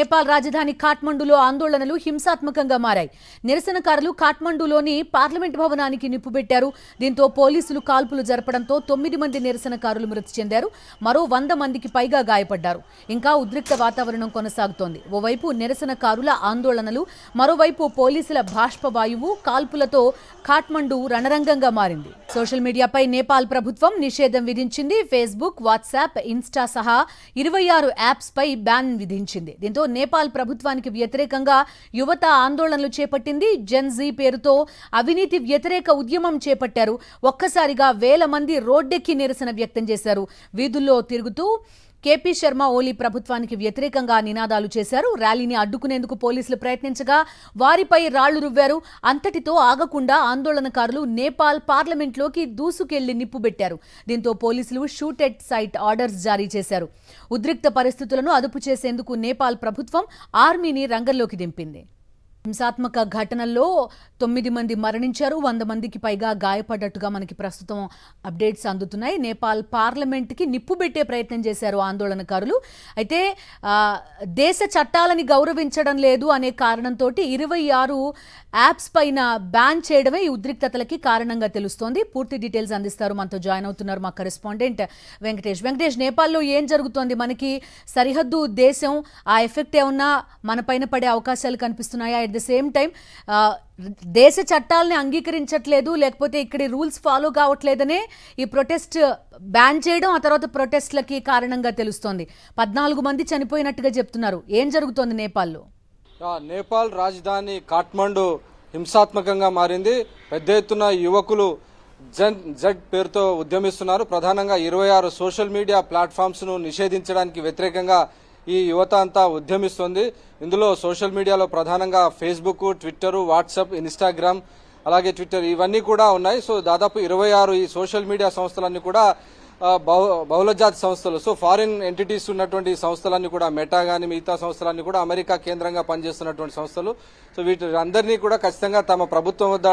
నేపాల్ రాజధాని కాఠ్మండూలో ఆందోళనలు హింసాత్మకంగా మారాయి. నిరసనకారులు కాఠ్మండూలోని పార్లమెంట్ భవనానికి నిప్పుపెట్టారు. దీంతో పోలీసులు కాల్పులు జరపడంతో 9 మంది నిరసనకారులు మృతి చెందారు. మరో 100 మందికి పైగా గాయపడ్డారు. ఇంకా ఉద్రిక్త వాతావరణం కొనసాగుతోంది. ఓవైపు నిరసనకారుల ఆందోళనలు, మరోవైపు పోలీసుల బాష్పవాయువు కాల్పులతో కాఠ్మండూ రణరంగంగా మారింది. సోషల్ మీడియాపై నేపాల్ ప్రభుత్వం నిషేధం విధించింది. ఫేస్బుక్, వాట్సాప్, ఇన్స్టా సహా 26 యాప్స్ పై బ్యాన్ విధించింది. దీంతో నేపాల్ ప్రభుత్వానికి వ్యతిరేకంగా యువత ఆందోళనలు చేపట్టింది. జెన్ జీ పేరుతో అవినీతి వ్యతిరేక ఉద్యమం చేపట్టారు. ఒక్కసారిగా వేల మంది రోడ్డెక్కి నిరసన వ్యక్తం చేశారు. వీధుల్లో తిరుగుతూ కేపీ శర్మ ఓలీ ప్రభుత్వానికి వ్యతిరేకంగా నినాదాలు చేశారు. ర్యాలీని అడ్డుకునేందుకు పోలీసులు ప్రయత్నించగా వారిపై రాళ్లు రువ్వారు. అంతటితో ఆగకుండా ఆందోళనకారులు నేపాల్ పార్లమెంట్లోకి దూసుకెళ్లి నిప్పుబెట్టారు. దీంతో పోలీసులు షూట్ ఎట్ సైట్ ఆర్డర్స్ జారీ చేశారు. ఉద్రిక్త పరిస్థితులను అదుపు చేసేందుకు నేపాల్ ప్రభుత్వం ఆర్మీని రంగంలోకి దింపింది. హింసాత్మక ఘటనల్లో 9 మంది మరణించారు. 100 మందికి పైగా గాయపడ్డట్టుగా మనకి ప్రస్తుతం అప్డేట్స్ అందుతున్నాయి. నేపాల్ పార్లమెంట్కి నిప్పుబెట్టే ప్రయత్నం చేశారు ఆందోళనకారులు. అయితే దేశ చట్టాలని గౌరవించడం లేదు అనే కారణంతో 26 యాప్స్ పైన బ్యాన్ చేయడమే ఈ ఉద్రిక్తతలకి కారణంగా తెలుస్తోంది. పూర్తి డీటెయిల్స్ అందిస్తారు. మనతో జాయిన్ అవుతున్నారు మా కరెస్పాండెంట్ వెంకటేష్, నేపాల్లో ఏం జరుగుతోంది? మనకి సరిహద్దు దేశం, ఆ ఎఫెక్ట్ ఏమన్నా మన పైన పడే అవకాశాలు కనిపిస్తున్నాయా? అట్ ద సేమ్ టైం దేశ చట్టాలని అంగీకరించట్లేదు, లేకపోతే ఇక్కడి రూల్స్ ఫాలో కావట్లేదనే ఈ ప్రొటెస్ట్ బ్యాన్ చేయడం ఆ తర్వాత ప్రొటెస్ట్లకి కారణంగా తెలుస్తోంది. 14 మంది చనిపోయినట్టుగా చెప్తున్నారు. ఏం జరుగుతోంది నేపాల్లో? నేపాల్ రాజధాని కాఠ్మండూ హింసాత్మకంగా మారింది. పెద్ద ఎత్తున యువకులు జన్ జడ్ పేరుతో ఉద్యమిస్తున్నారు. ప్రధానంగా 26 సోషల్ మీడియా ప్లాట్ఫామ్స్ ను నిషేధించడానికి వ్యతిరేకంగా ఈ యువత అంతా ఉద్యమిస్తోంది. ఇందులో సోషల్ మీడియాలో ప్రధానంగా ఫేస్బుక్, ట్విట్టర్, వాట్సాప్, ఇన్స్టాగ్రామ్, అలాగే ట్విట్టర్ ఇవన్నీ కూడా ఉన్నాయి. సో దాదాపు 26 ఈ సోషల్ మీడియా సంస్థలన్నీ కూడా బహుళజాతి సంస్థలు, సో ఫారిన్ ఎంటిటీస్ ఉన్నటువంటి సంస్థలన్నీ కూడా, మెటా గానీ మిగతా సంస్థలన్నీ కూడా అమెరికా కేంద్రంగా పనిచేస్తున్నటువంటి సంస్థలు. సో వీటి అందరినీ కూడా ఖచ్చితంగా తమ ప్రభుత్వం వద్ద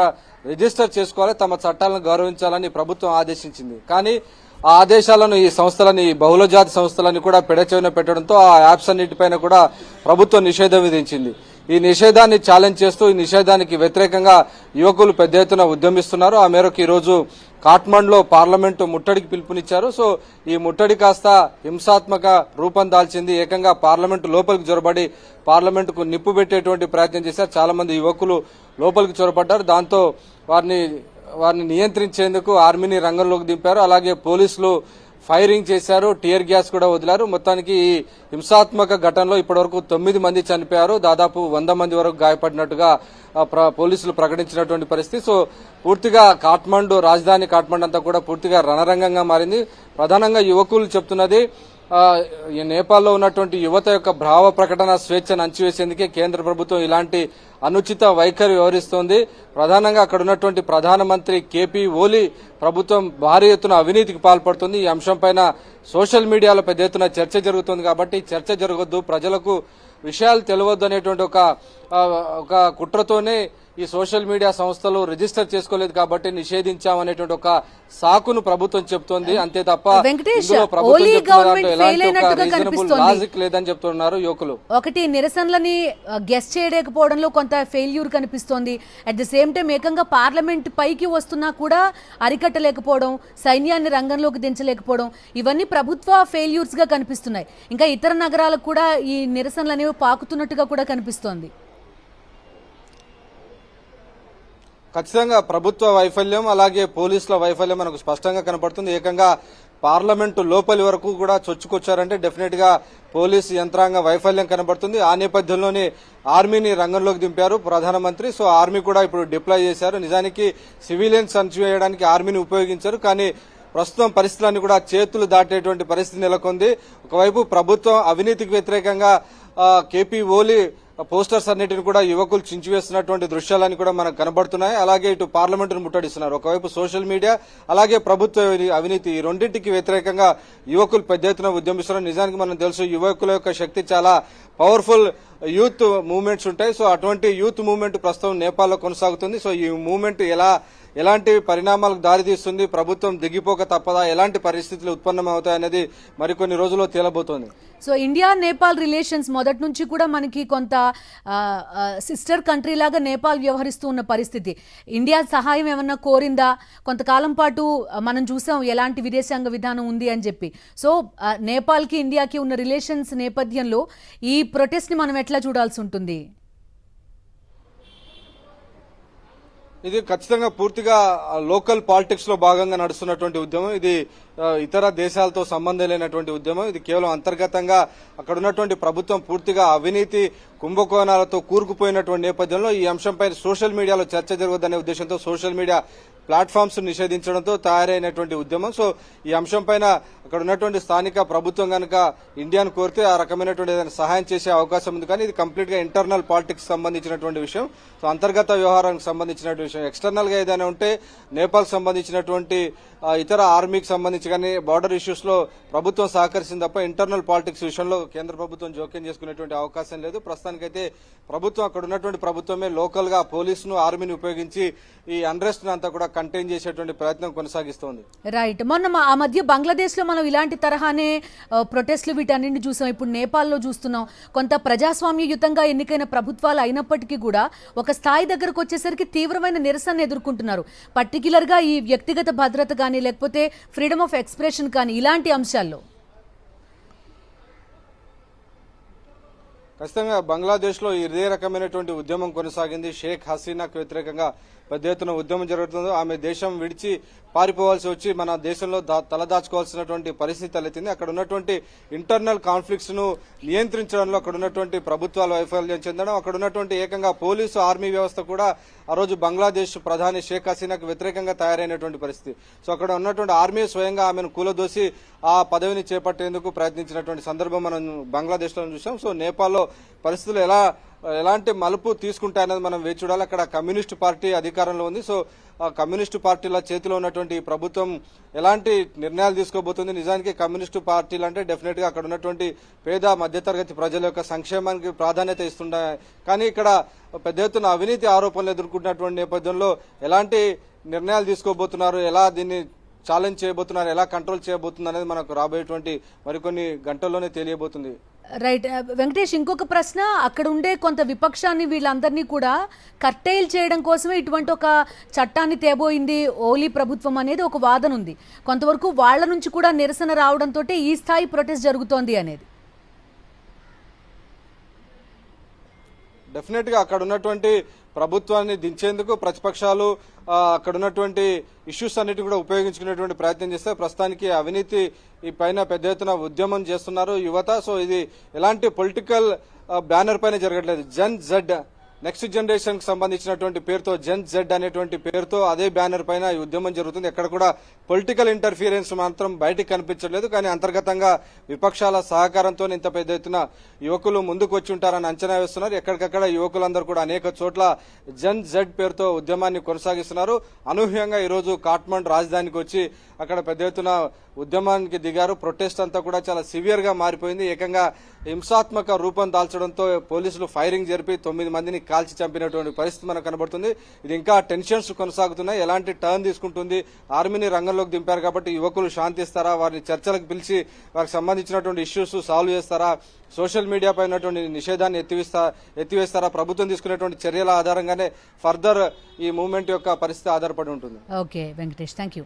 రిజిస్టర్ చేసుకోవాలి, తమ చట్టాలను గౌరవించాలని ప్రభుత్వం ఆదేశించింది. కానీ ఆ ఆదేశాలను ఈ సంస్థలని, బహుళజాతి సంస్థలని కూడా పెడచెవిన పెట్టడంతో ఆ యాప్స్ అన్నిటిపైన కూడా ప్రభుత్వం నిషేధం విధించింది. ఈ నిషేధాన్ని ఛాలెంజ్ చేస్తూ ఈ నిషేధానికి వ్యతిరేకంగా యువకులు పెద్ద ఎత్తున ఉద్యమిస్తున్నారు. ఆ మేరకు ఈ రోజు కాఠ్మండూలో పార్లమెంటు ముట్టడికి పిలుపునిచ్చారు. సో ఈ ముట్టడి కాస్త హింసాత్మక రూపం దాల్చింది. ఏకంగా పార్లమెంటు లోపలికి జొరబడి పార్లమెంటుకు నిప్పు పెట్టేటువంటి ప్రయత్నం చేశారు. చాలా మంది యువకులు లోపలికి చొరబడ్డారు. దాంతో వారిని నియంత్రించేందుకు ఆర్మీని రంగంలోకి దింపారు. అలాగే పోలీసులు ఫైరింగ్ చేశారు, టియర్ గ్యాస్ కూడా వదిలారు. మొత్తానికి ఈ హింసాత్మక ఘటనలో ఇప్పటివరకు 9 మంది చనిపోయారు. దాదాపు 100 మంది వరకు గాయపడినట్టుగా పోలీసులు ప్రకటించినటువంటి పరిస్థితి. సో పూర్తిగా కాఠ్మండూ, రాజధాని కాఠ్మండూ అంతా కూడా పూర్తిగా రణరంగంగా మారింది. ప్రధానంగా యువకులు చెప్తున్నది, ఈ నేపాల్లో ఉన్నటువంటి యువత యొక్క భావ ప్రకటన స్వేచ్ఛను అణచివేసేందుకే కేంద్ర ప్రభుత్వం ఇలాంటి అనుచిత వైఖరి వ్యవహరిస్తోంది. ప్రధానంగా అక్కడ ఉన్నటువంటి ప్రధానమంత్రి కేపీ ఓలీ ప్రభుత్వం భారీ ఎత్తున అవినీతికి పాల్పడుతుంది. ఈ అంశంపైన సోషల్ మీడియాలో పెద్ద ఎత్తున చర్చ జరుగుతుంది. కాబట్టి చర్చ జరగొద్దు, ప్రజలకు విషయాలు తెలియవద్దు అనేటువంటి ఒక కుట్రతోనే ఈ సోషల్ మీడియా సంస్థలు రిజిస్టర్ చేసుకోలేదు కాబట్టి నిషేధించామనేటువంటి ఒక సాకును ప్రభుత్వం చెప్తోంది. అంతే తప్ప లాజిక్ లేదని చెప్తున్నారు యువకులు. ఒకటి, నిరసనలని గెస్ చేయలేకపోవడంలో కొంత ఫెయిల్యూర్ కనిపిస్తోంది. అట్ ద సేమ్ టైం ఏకంగా పార్లమెంట్ పైకి వస్తున్నా కూడా అరికట్టలేకపోవడం, సైన్యాన్ని రంగంలోకి దించలేకపోవడం, ఇవన్నీ ప్రభుత్వ ఫెయిల్యూర్స్ గా కనిపిస్తున్నాయి. ఇంకా ఇతర నగరాలకు కూడా ఈ నిరసనలు అనేవి పాకుతున్నట్టుగా కూడా కనిపిస్తోంది. ఖచ్చితంగా ప్రభుత్వ వైఫల్యం, అలాగే పోలీసుల వైఫల్యం మనకు స్పష్టంగా కనపడుతుంది. ఏకంగా పార్లమెంటు లోపలి వరకు కూడా చొచ్చుకొచ్చారంటే డెఫినెట్ గా పోలీసు యంత్రాంగ వైఫల్యం కనబడుతుంది. ఆ నేపథ్యంలోనే ఆర్మీని రంగంలోకి దింపారు ప్రధానమంత్రి. సో ఆర్మీ కూడా ఇప్పుడు డిప్లాయ్ చేశారు. నిజానికి సివిలియన్స్ అణచివేయడానికి ఆర్మీని ఉపయోగించారు. కానీ ప్రస్తుతం పరిస్థితులన్నీ కూడా చేతులు దాటేటువంటి పరిస్థితి నెలకొంది. ఒకవైపు ప్రభుత్వం అవినీతికి వ్యతిరేకంగా కేపీ ఓలీ పోస్టర్స్ అన్నిటిని కూడా యువకులు చించివేస్తున్నటువంటి దృశ్యాలన్నీ కూడా మనకు కనబడుతున్నాయి. అలాగే ఇటు పార్లమెంటును ముట్టడిస్తున్నారు. ఒకవైపు సోషల్ మీడియా, అలాగే ప్రభుత్వ అవినీతి, ఈ రెండింటికి వ్యతిరేకంగా యువకులు పెద్ద ఎత్తున ఉద్యమిస్తున్నారు. నిజానికి మనం తెలుసు, యువకుల యొక్క శక్తి చాలా పవర్ఫుల్ యూత్ మూవ్మెంట్స్ ఉంటాయి. సో అటువంటి యూత్ మూవ్మెంట్ ప్రస్తుతం నేపాల్లో కొనసాగుతుంది. సో ఈ మూవ్మెంట్ ఎలా ఎలాంటి పరిణామాలకు దారితీస్తుంది, ప్రభుత్వం దిగిపోక తప్పదా, ఎలాంటి పరిస్థితులు ఉత్పన్నమవుతాయనేది మరికొన్ని రోజుల్లో తేలబోతోంది. సో ఇండియా నేపాల్ రిలేషన్స్ మొదటి నుంచి కూడా మనకి కొంత సిస్టర్ కంట్రీ లాగా నేపాల్ వ్యవహరిస్తూ ఉన్న పరిస్థితి. ఇండియా సహాయం ఏమన్నా కోరిందా? కొంతకాలం పాటు మనం చూసాం ఎలాంటి విదేశాంగ విధానం ఉంది అని చెప్పి. సో నేపాల్కి ఇండియాకి ఉన్న రిలేషన్స్ నేపథ్యంలో ఈ ప్రొటెస్ట్ని మనం ఎట్లా చూడాల్సి ఉంటుంది? ఇది ఖచ్చితంగా పూర్తిగా లోకల్ పాలిటిక్స్ లో భాగంగా నడుస్తున్నటువంటి ఉద్యమం. ఇది ఇతర దేశాలతో సంబంధం లేనటువంటి ఉద్యమం. ఇది కేవలం అంతర్గతంగా అక్కడ ఉన్నటువంటి ప్రభుత్వం పూర్తిగా అవినీతి కుంభకోణాలతో కూరుకుపోయినటువంటి నేపథ్యంలో ఈ అంశంపై సోషల్ మీడియాలో చర్చ జరగదనే ఉద్దేశంతో సోషల్ మీడియా ప్లాట్ఫామ్స్ నిషేధించడంతో తయారైనటువంటి ఉద్యమం. సో ఈ అంశంపైన అక్కడ ఉన్నటువంటి స్థానిక ప్రభుత్వం కనుక ఇండియాను కోరితే ఆ రకమైనటువంటి ఏదైనా సహాయం చేసే అవకాశం ఉంది. కానీ ఇది కంప్లీట్ గా ఇంటర్నల్ పాలిటిక్స్ సంబంధించినటువంటి విషయం. సో అంతర్గత వ్యవహారానికి సంబంధించినటువంటి విషయం. ఎక్స్టర్నల్ గా ఏదైనా ఉంటే నేపాల్ సంబంధించినటువంటి ఇతర ఆర్మీకి సంబంధించి కానీ బార్డర్ ఇష్యూస్ లో ప్రభుత్వం సహకరిస్తుంది తప్ప ఇంటర్నల్ పాలిటిక్స్ విషయంలో కేంద్ర ప్రభుత్వం జోక్యం చేసుకునేటువంటి అవకాశం లేదు. ప్రస్తుతానికైతే ప్రభుత్వం అక్కడ ఉన్నటువంటి ప్రభుత్వమే లోకల్ గా పోలీసును ఆర్మీని ఉపయోగించి ఈ అన్రెస్ట్ అంతా కూడా కంటైన్ చేసేటువంటి ప్రయత్నం కొనసాగిస్తోంది. రైట్. మొన్న ఆ మధ్య బంగ్లాదేశ్ లో మనం ఇలాంటి తరహానే ప్రొటెస్ట్లు వీటన్నింటిని చూసాం. ఇప్పుడు నేపాల్లో చూస్తున్నాం. కొంత ప్రజాస్వామ్యయుతంగా ఎన్నికైన ప్రభుత్వాలు అయినప్పటికీ కూడా ఒక స్థాయి దగ్గరకు వచ్చేసరికి తీవ్రమైన నిరసన ఎదుర్కొంటున్నారు. పర్టికులర్ గా ఈ వ్యక్తిగత భద్రత కానీ లేకపోతే ఫ్రీడమ్ ఆఫ్ ఎక్స్ప్రెషన్ కానీ ఇలాంటి అంశాల్లో ఖచ్చితంగా బంగ్లాదేశ్ లో ఇదే రకమైనటువంటి ఉద్యమం కొనసాగింది. షేక్ హసీనాకు వ్యతిరేకంగా పెద్ద ఎత్తున ఉద్యమం జరుగుతుందో ఆమె దేశం విడిచి పారిపోవాల్సి వచ్చి మన దేశంలో తలదాచుకోవాల్సినటువంటి పరిస్థితి తలెత్తింది. అక్కడ ఉన్నటువంటి ఇంటర్నల్ కాన్ఫ్లిక్ట్స్ ను నియంత్రించడంలో అక్కడ ఉన్నటువంటి ప్రభుత్వాల వైఫల్యం చెందడం, అక్కడ ఉన్నటువంటి ఏకంగా పోలీసు ఆర్మీ వ్యవస్థ కూడా ఆ రోజు బంగ్లాదేశ్ ప్రధాని షేక్ హసీనాకు వ్యతిరేకంగా తయారైనటువంటి పరిస్థితి. సో అక్కడ ఉన్నటువంటి ఆర్మీ స్వయంగా ఆమెను కూలదోసి ఆ పదవిని చేపట్టేందుకు ప్రయత్నించినటువంటి సందర్భం మనం బంగ్లాదేశ్ లో చూసాం. సో నేపాల్లో పరిస్థితులు ఎలాంటి మలుపు తీసుకుంటాయనేది మనం వేచి చూడాలి. అక్కడ కమ్యూనిస్టు పార్టీ అధికారంలో ఉంది. సో ఆ కమ్యూనిస్టు పార్టీల చేతిలో ఉన్నటువంటి ప్రభుత్వం ఎలాంటి నిర్ణయాలు తీసుకోబోతుంది? నిజానికి కమ్యూనిస్టు పార్టీలు అంటే డెఫినెట్ గా అక్కడ ఉన్నటువంటి పేద మధ్యతరగతి ప్రజల యొక్క సంక్షేమానికి ప్రాధాన్యత ఇస్తున్నాయి. కానీ ఇక్కడ పెద్ద ఎత్తున అవినీతి ఆరోపణలు ఎదుర్కొంటున్నటువంటి నేపథ్యంలో ఎలాంటి నిర్ణయాలు తీసుకోబోతున్నారు, ఎలా దీన్ని ఛాలెంజ్ చేయబోతున్నారు, ఎలా కంట్రోల్ చేయబోతున్నారు అనేది మనకు రాబోయేటువంటి మరికొన్ని గంటల్లోనే తెలియబోతుంది. రైట్. వెంకటేష్, ఇంకొక ప్రశ్న. అక్కడ ఉండే కొంత విపక్షాన్ని వీళ్ళందరినీ కూడా కర్టైల్ చేయడం కోసమే ఇటువంటి ఒక చట్టాన్ని తేబోయింది ఓలీ ప్రభుత్వం అనేది ఒక వాదన ఉంది. కొంతవరకు వాళ్ళ నుంచి కూడా నిరసన రావడంతో ఈ స్థాయి ప్రొటెస్ట్ జరుగుతోంది అనేది. డెఫినెట్ గా అక్కడ ఉన్నటువంటి ప్రభుత్వాన్ని దించేందుకు ప్రతిపక్షాలు అక్కడ ఉన్నటువంటి ఇష్యూస్ అన్నిటి కూడా ఉపయోగించుకునేటువంటి ప్రయత్నం చేస్తే ప్రస్తుతానికి అవినీతి ఈ పైన పెద్ద ఎత్తున ఉద్యమం చేస్తున్నారు యువత. సో ఇది ఎలాంటి పొలిటికల్ బ్యానర్ పైన జరగట్లేదు. జన్ జెడ్ నెక్స్ట్ జనరేషన్ కి సంబంధించినటువంటి పేరుతో జన్ జెడ్ అనేటువంటి పేరుతో అదే బ్యానర్ పైన ఈ ఉద్యమం జరుగుతుంది. ఎక్కడ కూడా పొలిటికల్ ఇంటర్ఫీరెన్స్ మాత్రం బయటికి కనిపించలేదు. కానీ అంతర్గతంగా విపక్షాల సహకారంతో ఇంత పెద్ద ఎత్తున యువకులు ముందుకు వచ్చి ఉంటారని అంచనా వేస్తున్నారు. ఎక్కడికక్కడ యువకులందరూ కూడా అనేక చోట్ల జన్ జెడ్ పేరుతో ఉద్యమాన్ని కొనసాగిస్తున్నారు. అనూహ్యంగా ఈరోజు కాఠ్మండు రాజధానికి వచ్చి అక్కడ పెద్ద ఎత్తున ఉద్యమానికి దిగారు. ప్రొటెస్ట్ అంతా కూడా చాలా సివియర్ గా మారిపోయింది. ఏకంగా హింసాత్మక రూపం దాల్చడంతో పోలీసులు ఫైరింగ్ జరిపి 9 మందిని కాల్చి చంపినటువంటి పరిస్థితి మనకు కనబడుతుంది. ఇది ఇంకా టెన్షన్స్ కొనసాగుతున్నాయి. ఎలాంటి టర్న్ తీసుకుంటుంది? ఆర్మీని రంగంలోకి దింపారు కాబట్టి యువకులు శాంతిస్తారా? వారిని చర్చలకు పిలిచి వారికి సంబంధించినటువంటి ఇష్యూస్ సాల్వ్ చేస్తారా? సోషల్ మీడియా పైన నిషేధాన్ని ఎత్తివేస్తారా? ప్రభుత్వం తీసుకునేటువంటి చర్యల ఆధారంగానే ఫర్దర్ ఈ మూవ్మెంట్ యొక్క పరిస్థితి ఆధారపడి ఉంటుంది. Okay Venkatesh, thank you.